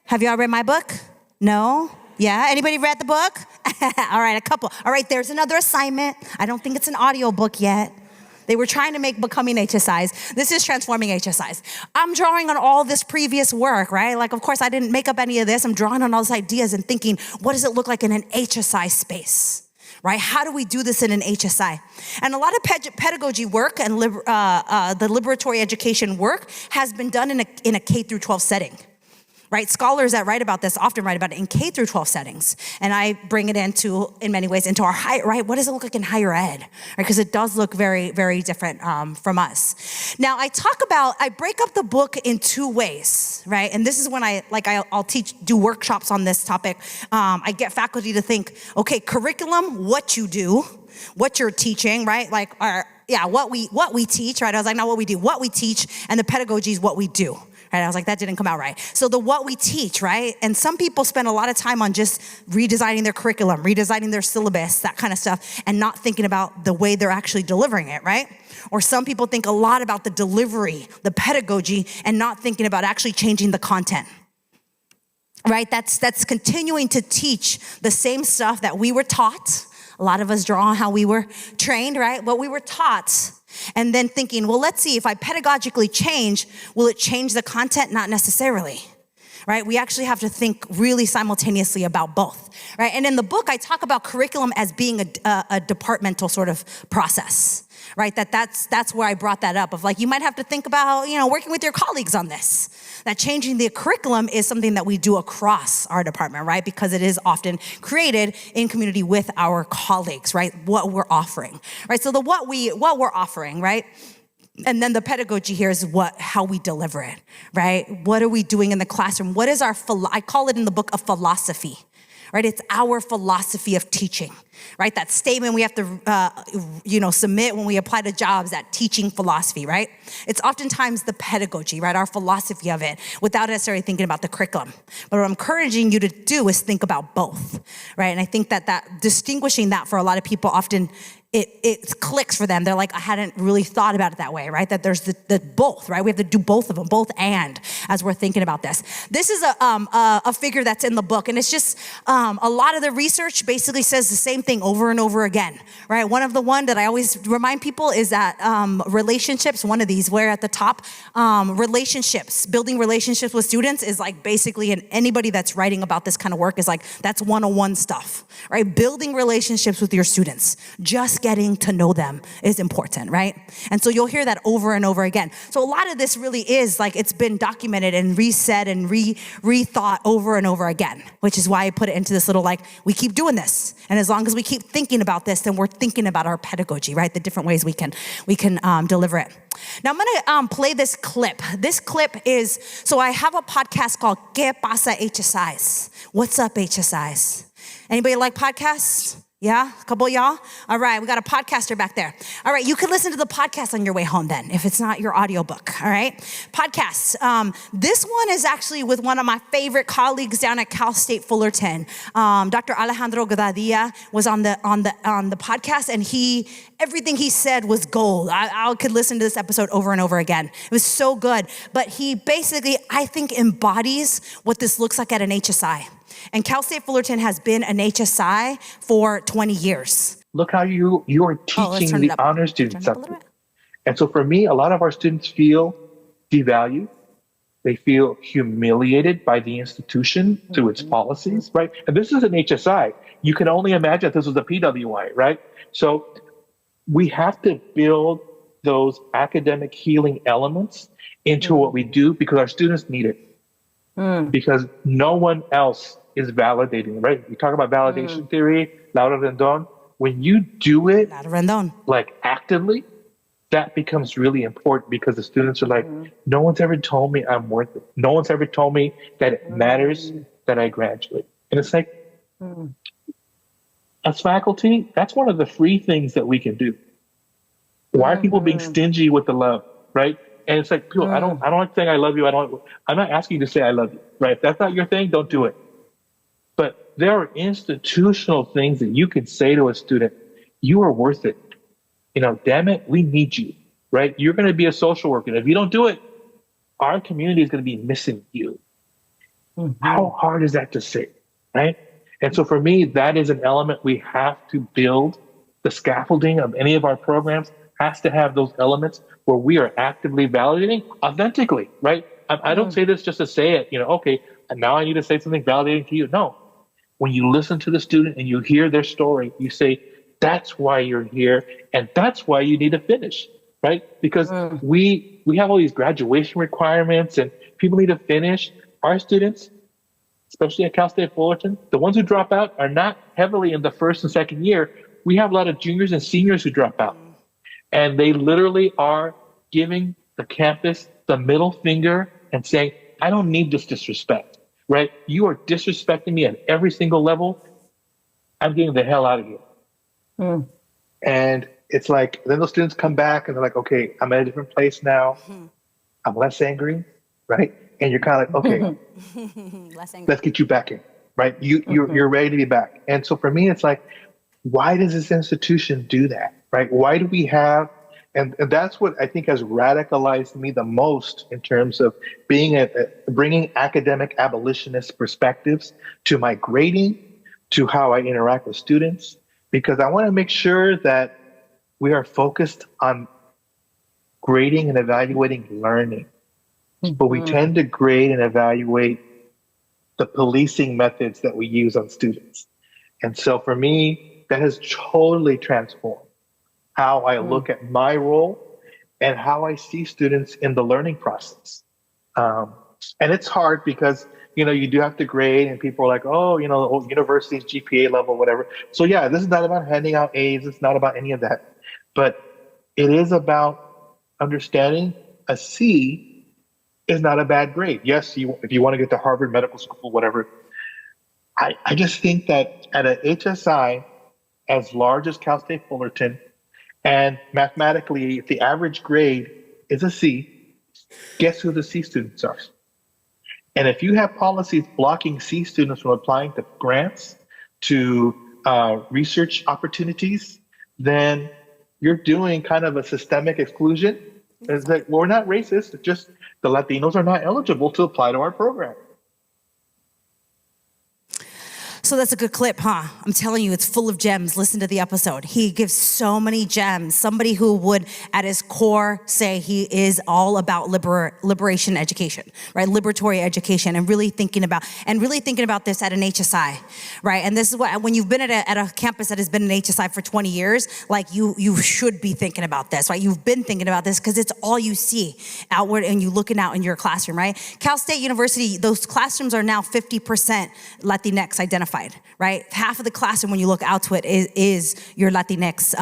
Have y'all read my book? No? Yeah, anybody read the book? All right, a couple. All right, there's another assignment. I don't think it's an audio book yet. They were trying to make Becoming HSIs. This is Transforming HSIs. I'm drawing on all this previous work, right? Like, of course, I didn't make up any of this. I'm drawing on all these ideas and thinking, what does it look like in an HSI space, right? How do we do this in an HSI? And a lot of pedagogy work and the liberatory education work has been done in a K through 12 setting. right? Scholars that write about this often write about it in K through 12 settings. And I bring it in many ways, into our higher, right? What does it look like in higher ed? Right? Because it does look very, very different from us. Now, I break up the book in two ways, right? And this is when I'll do workshops on this topic. I get faculty to think, okay, curriculum, what you do, what you're teaching, right? What we teach, right? I was like, not what we do, what we teach, and the pedagogies, what we do. Right? I was like, that didn't come out right. So the what we teach, right? And some people spend a lot of time on just redesigning their curriculum, redesigning their syllabus, that kind of stuff, and not thinking about the way they're actually delivering it, right? Or some people think a lot about the delivery, the pedagogy, and not thinking about actually changing the content. Right? That's continuing to teach the same stuff that we were taught. A lot of us draw on how we were trained, right? What we were taught. And then thinking, well, let's see, if I pedagogically change, will it change the content? Not necessarily, right? We actually have to think really simultaneously about both, right? And in the book, I talk about curriculum as being a departmental sort of process, right? That's where I brought that up of you might have to think about, working with your colleagues on this. That changing the curriculum is something that we do across our department, right? Because it is often created in community with our colleagues, right? What we're offering, right? So what we're offering, right? And then the pedagogy here is how we deliver it, right? What are we doing in the classroom? What is I call it in the book a philosophy, right? It's our philosophy of teaching, right? That statement we have to, submit when we apply to jobs, that teaching philosophy, right? It's oftentimes the pedagogy, right? Our philosophy of it without necessarily thinking about the curriculum. But what I'm encouraging you to do is think about both, right? And I think that distinguishing that for a lot of people often, it clicks for them. They're like, I hadn't really thought about it that way, right? That there's the both, right? We have to do both of them, both and, as we're thinking about this. This is a figure that's in the book, and it's just a lot of the research basically says the same thing over and over again, right? One that I always remind people is that relationships, one of these, where at the top, relationships, building relationships with students is basically, and anybody that's writing about this kind of work is that's 101 stuff, right? Building relationships with your students, just getting to know them is important, right? And so you'll hear that over and over again. So a lot of this really is it's been documented and reset and rethought over and over again, which is why I put it into this little we keep doing this. And as long as we keep thinking about this, then we're thinking about our pedagogy, right? The different ways we can deliver it. Now I'm gonna play this clip. This clip is, so I have a podcast called ¿Qué pasa HSIs? What's up HSIs? Anybody like podcasts? Yeah, a couple of y'all? All right, we got a podcaster back there. All right, you can listen to the podcast on your way home then, if it's not your audiobook, all right? Podcasts. This one is actually with one of my favorite colleagues down at Cal State Fullerton. Dr. Alejandro Gadadilla was on the podcast, and everything he said was gold. I could listen to this episode over and over again. It was so good. But he basically, I think, embodies what this looks like at an HSI. And Cal State Fullerton has been an HSI for 20 years. Look how you are teaching the honor students something. And so for me, a lot of our students feel devalued. They feel humiliated by the institution through its policies, right? And this is an HSI. You can only imagine if this was a PWI, right? So we have to build those academic healing elements into what we do because our students need it. Because no one else is validating, right? We talk about validation theory, Laura Rendon. When you do it actively, that becomes really important because the students are no one's ever told me I'm worth it. No one's ever told me that it matters that I graduate. And it's as faculty, that's one of the free things that we can do. Why are people being stingy with the love, right? And it's people, I don't like saying I love you. I'm not asking you to say I love you, right? If that's not your thing, don't do it. But there are institutional things that you can say to a student, you are worth it. Damn it, we need you, right? You're going to be a social worker. And if you don't do it, our community is going to be missing you. How hard is that to say, right? And so for me, that is an element we have to build. The scaffolding of any of our programs has to have those elements where we are actively validating authentically, right? I don't say this just to say it, okay, and now I need to say something validating to you. No. When you listen to the student and you hear their story, you say, that's why you're here, and that's why you need to finish, right? Because we have all these graduation requirements and people need to finish. our students, especially at Cal State Fullerton, the ones who drop out are not heavily in the first and second year. We have a lot of juniors and seniors who drop out. And they literally are giving the campus the middle finger and saying, I don't need this disrespect, right? You are disrespecting me at every single level. I'm getting the hell out of here. And it's like, then those students come back and they're like, okay, I'm at a different place now. I'm less angry, right? And you're kind of like, okay, let's get you back in, right? You're ready to be back. And so for me, it's like, why does this institution do that, right? Why do we have, and that's what I think has radicalized me the most in terms of being bringing academic abolitionist perspectives to my grading, to how I interact with students, because I want to make sure that we are focused on grading and evaluating learning. But we tend to grade and evaluate the policing methods that we use on students. And so for me, that has totally transformed how I look at my role and how I see students in the learning process. And it's hard because, you do have to grade and people are like, oh, university's GPA level, whatever. So yeah, this is not about handing out A's. It's not about any of that. But it is about understanding a C is not a bad grade. Yes, if you want to get to Harvard Medical School, whatever. I just think that at an HSI as large as Cal State Fullerton, and mathematically, if the average grade is a C, guess who the C students are? And if you have policies blocking C students from applying to grants, to research opportunities, then you're doing kind of a systemic exclusion. It's like, we're not racist, it's just the Latinos are not eligible to apply to our program. So that's a good clip, huh? I'm telling you, it's full of gems. Listen to the episode. He gives so many gems. Somebody who would, at his core, say he is all about liberation education, right? Liberatory education, and really thinking about this at an HSI, right? And this is what, when you've been at a campus that has been an HSI for 20 years, like you should be thinking about this, right? You've been thinking about this because it's all you see outward and you looking out in your classroom, right? Cal State University, those classrooms are now 50% Latinx identified. Right? Half of the classroom, when you look out to it, is your Latinx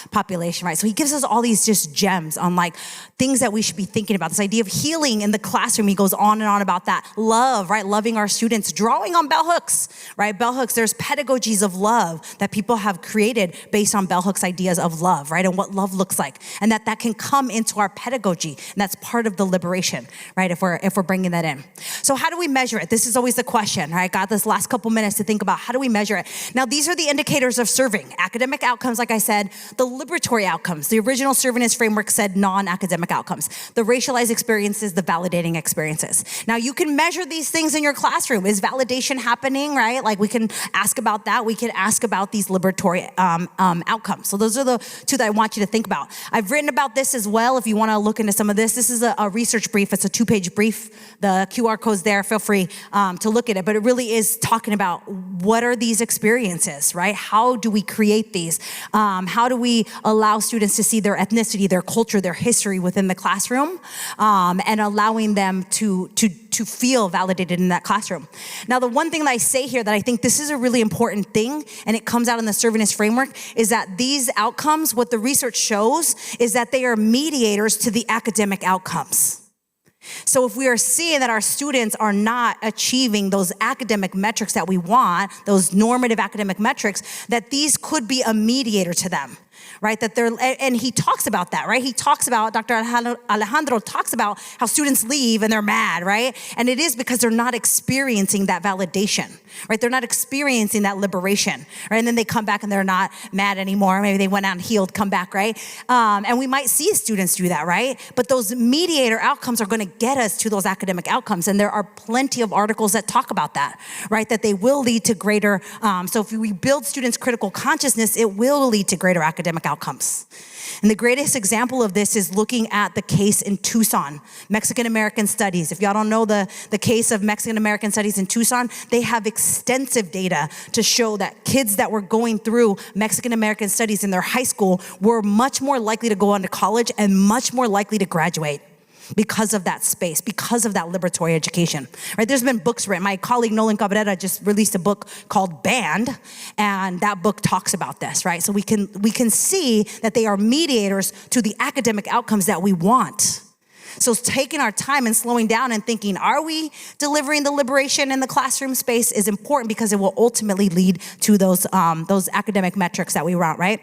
population, right? So he gives us all these just gems on like things that we should be thinking about. This idea of healing in the classroom, he goes on and on about that. Love, right? Loving our students, drawing on bell hooks, right? Bell hooks, there's pedagogies of love that people have created based on bell hooks ideas of love, right? And what love looks like. And that can come into our pedagogy. And that's part of the liberation, right? If we're bringing that in. So how do we measure it? This is always the question, right? Got this last couple minutes to think about how do we measure it? Now, these are the indicators of serving. Academic outcomes, like I said, the liberatory outcomes. The original servingness framework said non-academic outcomes. The racialized experiences, the validating experiences. Now, you can measure these things in your classroom. Is validation happening, right? Like we can ask about that. We can ask about these liberatory outcomes. So those are the two that I want you to think about. I've written about this as well. If you want to look into some of this, this is a research brief. It's a 2-page brief. The QR code's there. Feel free to look at it. But it really is talking about what are these experiences, right? How do we create these? How do we allow students to see their ethnicity, their culture, their history within the classroom, and allowing them to feel validated in that classroom? Now, the one thing that I say here that I think this is a really important thing, and it comes out in the servingness framework, is that these outcomes, what the research shows, is that they are mediators to the academic outcomes. So if we are seeing that our students are not achieving those academic metrics that we want, those normative academic metrics, that these could be a mediator to them, right? And he talks about that, right? He talks about, Dr. Alejandro talks about how students leave and they're mad, right? And it is because they're not experiencing that validation, right? They're not experiencing that liberation, right? And then they come back and they're not mad anymore. Maybe they went out and healed, come back, right? And we might see students do that, right? But those mediator outcomes are going to get us to those academic outcomes. And there are plenty of articles that talk about that, right? That they will lead to greater, so if we build students' critical consciousness, it will lead to greater academic outcomes. And the greatest example of this is looking at the case in Tucson, Mexican-American studies. If y'all don't know the case of Mexican-American studies in Tucson, they have extensive data to show that kids that were going through Mexican-American studies in their high school were much more likely to go on to college and much more likely to graduate. because of that space, because of that liberatory education, right? There's been books written. My colleague Nolan Cabrera just released a book called Banned, and that book talks about this, right? So we can see that they are mediators to the academic outcomes that we want. So taking our time and slowing down and thinking, are we delivering the liberation in the classroom space is important because it will ultimately lead to those academic metrics that we want, right?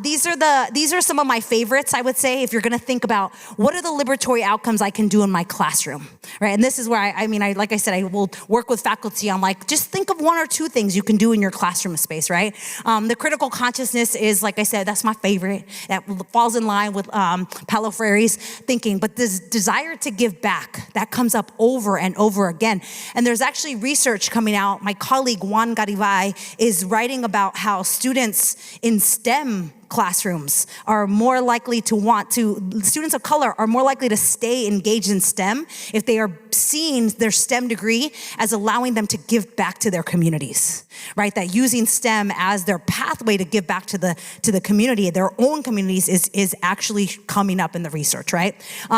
These are some of my favorites, I would say, if you're gonna think about what are the liberatory outcomes I can do in my classroom, right? And this is where I like I said, I will work with faculty on like, just think of one or two things you can do in your classroom space, right? The critical consciousness is, like I said, that's my favorite. That falls in line with Paulo Freire's thinking, but this desire to give back, that comes up over and over again. And there's actually research coming out. My colleague Juan Garibay is writing about how students in STEM classrooms are more likely students of color are more likely to stay engaged in STEM if they are seeing their STEM degree as allowing them to give back to their communities, right? That using STEM as their pathway to give back to the community, their own communities, is actually coming up in the research, right?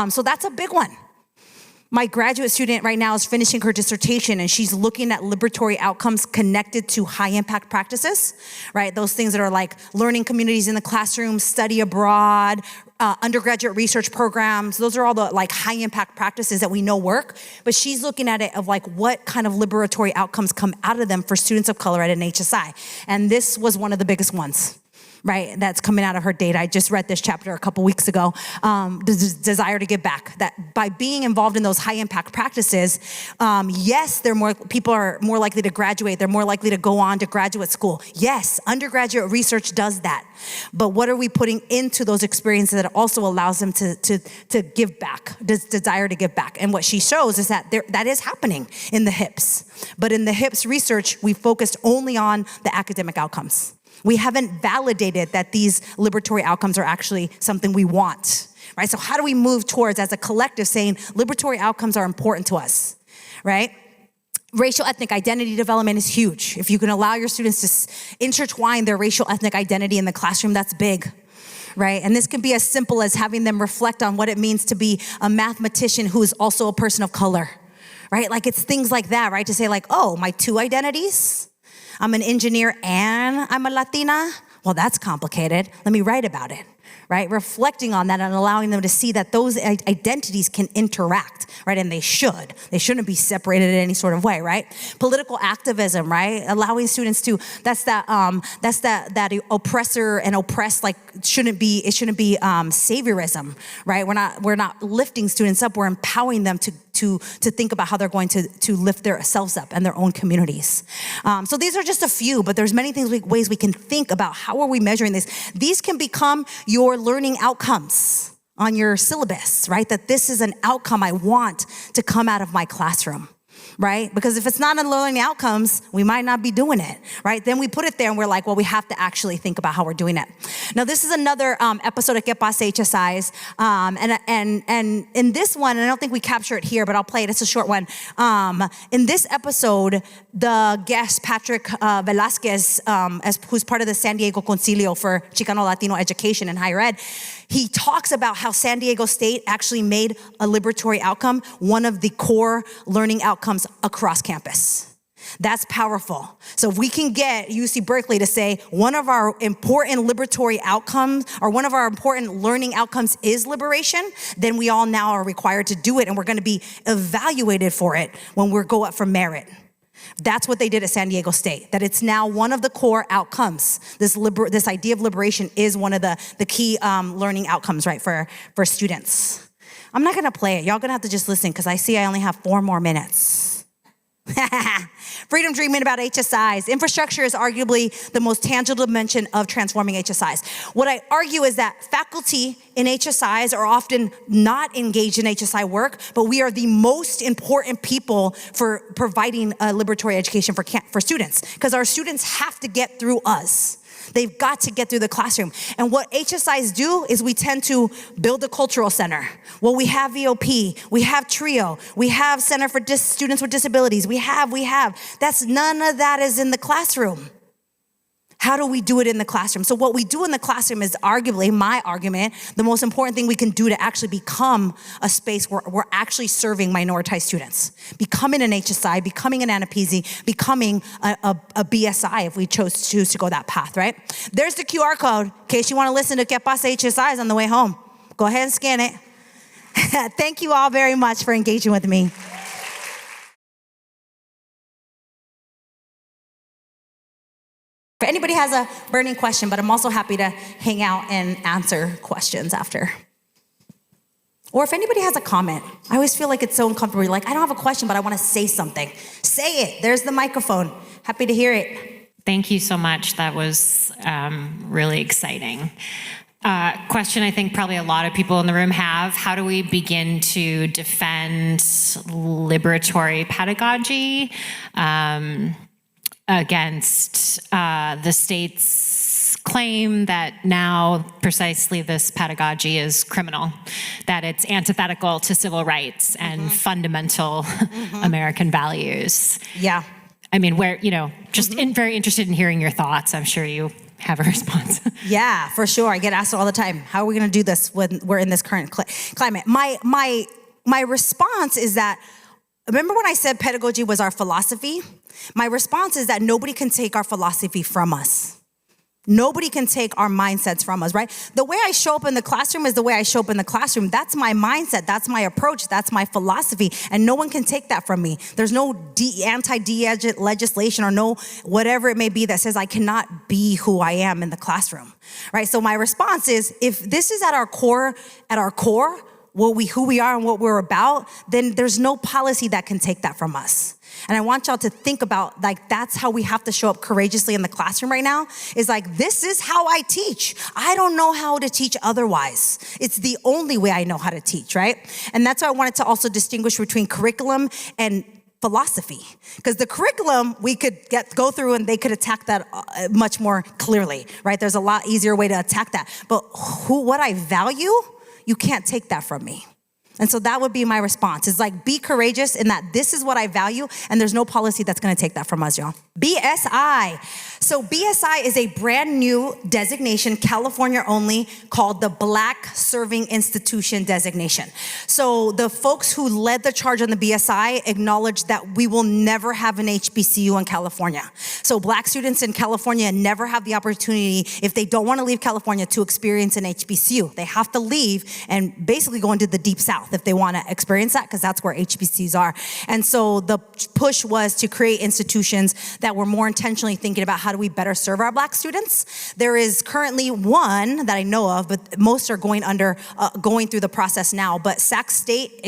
So that's a big one. My graduate student right now is finishing her dissertation, and she's looking at liberatory outcomes connected to high impact practices, right? Those things that are like learning communities in the classroom, study abroad, undergraduate research programs. Those are all the like high impact practices that we know work, but she's looking at it of like what kind of liberatory outcomes come out of them for students of color at an HSI. And this was one of the biggest ones, right? That's coming out of her data. I just read this chapter a couple weeks ago. The desire to give back. That by being involved in those high impact practices, yes, people are more likely to graduate. They're more likely to go on to graduate school. Yes, undergraduate research does that. But what are we putting into those experiences that also allows them to give back, this desire to give back? And what she shows is that that is happening in the HIPS. But in the HIPS research, we focused only on the academic outcomes. We haven't validated that these liberatory outcomes are actually something we want, right? So how do we move towards, as a collective, saying liberatory outcomes are important to us, right? Racial ethnic identity development is huge. If you can allow your students to intertwine their racial ethnic identity in the classroom, that's big, right? And this can be as simple as having them reflect on what it means to be a mathematician who is also a person of color, right? Like it's things like that, right? To say like, oh, my two identities? I'm an engineer and I'm a Latina? Well, that's complicated. Let me write about it, right? Reflecting on that and allowing them to see that those identities can interact, right? And they should. They shouldn't be separated in any sort of way, right? Political activism, right? Allowing students to, that's that oppressor and oppressed, like it shouldn't be saviorism, right? We're not lifting students up. We're empowering them to think about how they're going to lift themselves up and their own communities. So these are just a few, but there's many ways we can think about how are we measuring this. These can become your learning outcomes on your syllabus, right? That this is an outcome I want to come out of my classroom, right? Because if it's not in learning outcomes, we might not be doing it, right? Then we put it there and we're like, well, we have to actually think about how we're doing it. Now, this is another episode of Que Pasa HSIs. And in this one, and I don't think we capture it here, but I'll play it. It's a short one. In this episode, the guest, Patrick Velasquez, who's part of the San Diego Concilio for Chicano Latino Education and Higher Ed, he talks about how San Diego State actually made a liberatory outcome one of the core learning outcomes across campus. That's powerful. So if we can get UC Berkeley to say one of our important liberatory outcomes or one of our important learning outcomes is liberation, then we all now are required to do it, and we're going to be evaluated for it when we go up for merit. That's what they did at San Diego State, that it's now one of the core outcomes. This idea of liberation is one of the key learning outcomes, right, for students. I'm not going to play it. Y'all going to have to just listen because I see I only have 4 more minutes. Freedom dreaming about HSIs. Infrastructure is arguably the most tangible dimension of transforming HSIs. What I argue is that faculty in HSIs are often not engaged in HSI work, but we are the most important people for providing a liberatory education for students, because our students have to get through us. They've got to get through the classroom. And what HSIs do is we tend to build a cultural center. Well, we have VOP, we have TRIO, we have Center for Students with Disabilities, we have. None of that is in the classroom. How do we do it in the classroom? So what we do in the classroom is arguably, my argument, the most important thing we can do to actually become a space where we're actually serving minoritized students. Becoming an HSI, becoming an ANAPZ, becoming a BSI if we choose to go that path, right? There's the QR code in case you want to listen to Que Pasa HSIs on the way home. Go ahead and scan it. Thank you all very much for engaging with me. If anybody has a burning question, but I'm also happy to hang out and answer questions after. Or if anybody has a comment, I always feel like it's so uncomfortable. You're like, I don't have a question, but I want to say something. Say it. There's the microphone. Happy to hear it. Thank you so much. That was really exciting. Question I think probably a lot of people in the room have. How do we begin to defend liberatory pedagogy against the state's claim that now precisely this pedagogy is criminal, that it's antithetical to civil rights and fundamental American values? Yeah. I mean, very interested in hearing your thoughts. I'm sure you have a response. Yeah, for sure. I get asked all the time, how are we going to do this when we're in this current climate? My response is that, remember when I said pedagogy was our philosophy? My response is that nobody can take our philosophy from us. Nobody can take our mindsets from us, right? The way I show up in the classroom is the way I show up in the classroom. That's my mindset. That's my approach. That's my philosophy. And no one can take that from me. There's no anti-de-ed legislation or no whatever it may be that says I cannot be who I am in the classroom, right? So my response is, if this is at our core, who we are and what we're about, then there's no policy that can take that from us. And I want y'all to think about, like, that's how we have to show up courageously in the classroom right now, is like, this is how I teach. I don't know how to teach otherwise. It's the only way I know how to teach, right? And that's why I wanted to also distinguish between curriculum and philosophy. Because the curriculum we could go through and they could attack that much more clearly, right? There's a lot easier way to attack that. But what I value, you can't take that from me. And so that would be my response. Is like, be courageous in that this is what I value, and there's no policy that's gonna take that from us, y'all. BSI. So BSI is a brand new designation, California only, called the Black Serving Institution designation. So the folks who led the charge on the BSI acknowledged that we will never have an HBCU in California. So Black students in California never have the opportunity, if they don't wanna leave California, to experience an HBCU. They have to leave and basically go into the deep South if they want to experience that, because that's where HBCUs are. And so the push was to create institutions that were more intentionally thinking about how do we better serve our Black students. There is currently one that I know of, but most are going through the process now. But Sac State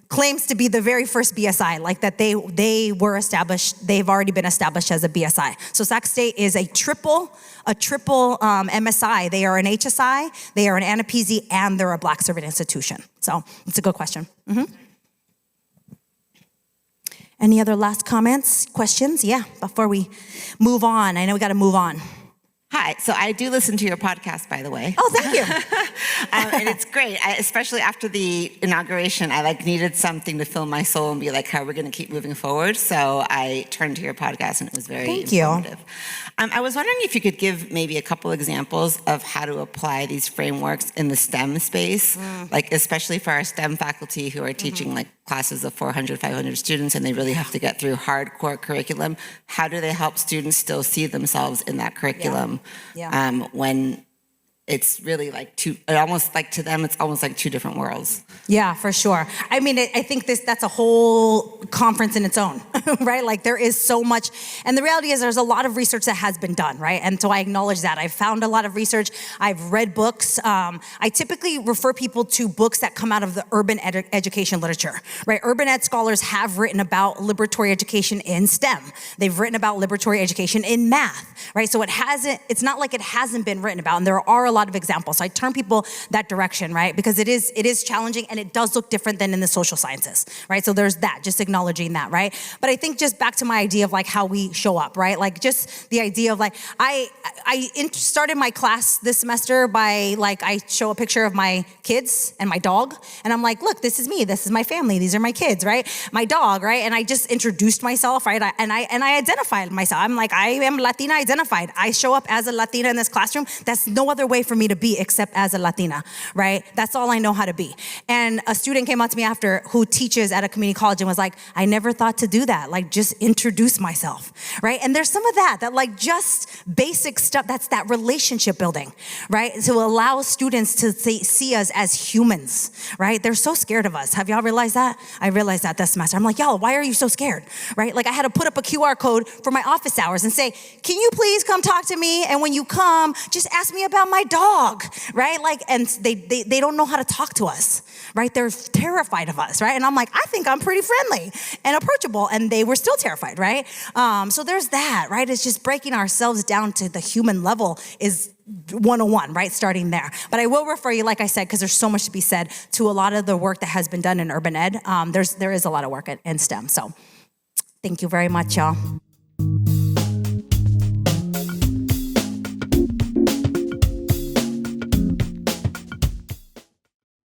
claims to be the very first BSI, like that they were established, they've already been established as a BSI. So Sac State is a triple MSI. They are an HSI, they are an ANAPZ, and they're a Black serving institution. So it's a good question. Any other last comments, questions? Yeah, before we move on. I know we got to move on. Hi, so I do listen to your podcast, by the way. Oh, thank you. And it's great, especially after the inauguration. I needed something to fill my soul and be like, how are we going to keep moving forward? So I turned to your podcast, and it was very informative. I was wondering if you could give maybe a couple examples of how to apply these frameworks in the STEM space, like especially for our STEM faculty who are teaching like classes of 400, 500 students, and they really have to get through hardcore curriculum. How do they help students still see themselves in that curriculum when it's really like to them, it's almost like two different worlds. Yeah, for sure. I mean, I think that's a whole conference in its own, right? Like there is so much, and the reality is there's a lot of research that has been done, right? And so I acknowledge that. I've found a lot of research. I've read books. I typically refer people to books that come out of the urban education literature, right? Urban ed scholars have written about liberatory education in STEM. They've written about liberatory education in math, right? So it's not like it hasn't been written about, and there are a lot of examples. So I turn people that direction, right? Because it is challenging and it does look different than in the social sciences, right? So there's that, just acknowledging that, right? But I think just back to my idea of like how we show up, right? Like just the idea of like, I started my class this semester by like, I show a picture of my kids and my dog. And I'm like, look, this is me. This is my family. These are my kids, right? My dog, right? And I just introduced myself, right? And I identified myself. I'm like, I am Latina identified. I show up as a Latina in this classroom. That's no other way for me to be except as a Latina, right? That's all I know how to be. And a student came up to me after who teaches at a community college and was like, I never thought to do that. Like just introduce myself, right? And there's some of that like just basic stuff. That's that relationship building, right? To allow students to see us as humans, right? They're so scared of us. Have y'all realized that? I realized that this semester. I'm like, y'all, why are you so scared, right? Like I had to put up a QR code for my office hours and say, can you please come talk to me? And when you come, just ask me about my dog, right? Like, and they don't know how to talk to us, right? They're terrified of us, right? And I'm like, I think I'm pretty friendly and approachable, and they were still terrified, right? So there's that, right? It's just breaking ourselves down to the human level is 101, right? Starting there. But I will refer you, like I said, because there's so much to be said, to a lot of the work that has been done in urban ed. There is a lot of work in STEM. So thank you very much, y'all.